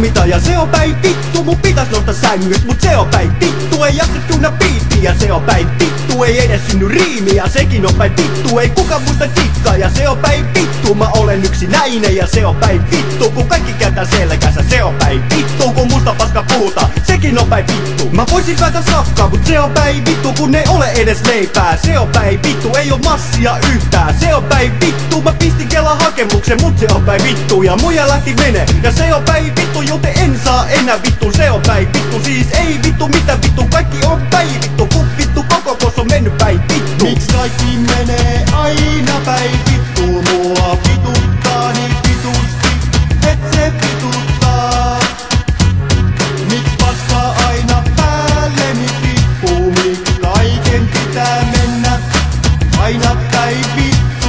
mitä ja se on päin vittu. Mun pitäis nostaa sängyt, mut se on päin vittu. Ei jaksa tunna biittiä, se on päin vittu. Ei edes synny riimiä, sekin on päin vittu. Ei kukaan muista tikkaa ja se on päin vittu. Mä olen yksinäinen ja se on päin vittu. Kun kaikki kääntää selkänsä, se on päin vittu. Kun musta paska puhutaan, sekin on päin vittu. Mä voisin päätä safkaa, mut se on päin vittu. Kun ei ole edes leipää, se on päin vittu. Ei oo massia yhtään, se on päin vittu. Mä pistin Kelan hakemuksen, mut se on päin vittu. Ja muija lähti menee, ja se on päin vittu. Joten en saa enää vittu, se on päin vittu. Siis ei vittu, mitä vittu, kaikki on päin vittu. Kun vittu koko kos on mennyt päin vittu. Miks kaikki menee aina päin vittu? Mua vituttaa niin vitusti, et se vituttaa. Miks paskaa aina päälleni tippuu? Miks kaiken pitää mennä aina päin vittu?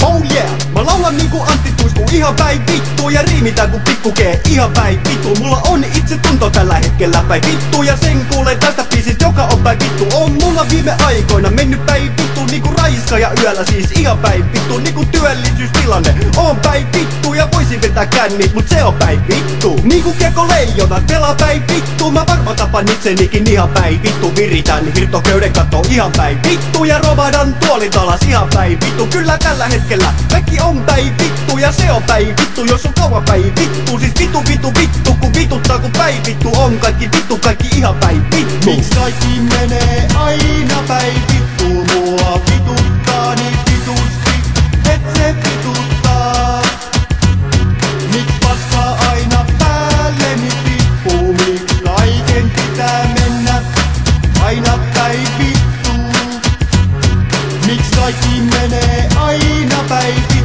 Oh yeah, mä laulan niinku Antti Tuisku ihan päin vittu. Ja riimitään kun pikku G ihan päin vittu. Mulla on itse tunto tällä hetkellä päin vittu. Ja sen kuulee tästä biisistä, joka on päin vittu. On mulla viime aikoina mennyt päin vittu. Niinku raiska ja yöllä siis ihan päin vittu. Niinku työllisyystilanne on päin vittu. Ja voisin vetää kännit, mut se on päin vittu. Niinku Kiekko Leijonat pelaa päin vittu. Mä varmaan tapan itsenikin ihan päin vittu. Viritän hirttoköyden katto ihan päin vittu. Ja romahdan tuolin alas ihan päin vittu. Kyllä tällä hetkellä kaikki on päin vittu. Ja se on päin vittu, jos on kauan päin vittu. Siis vittu vittu vittu, kun vituttaa kun päin vittu on. Kaikki vittu, kaikki ihan päin vittu. Miks kaikki menee aina päin vittu? Mua vituttaa niin vitusti, et se vituttaa. Miks paskaa aina päälleni tippuu? Miks kaiken pitää mennä aina päin vittu? Miks kaikki menee aina päin vittu?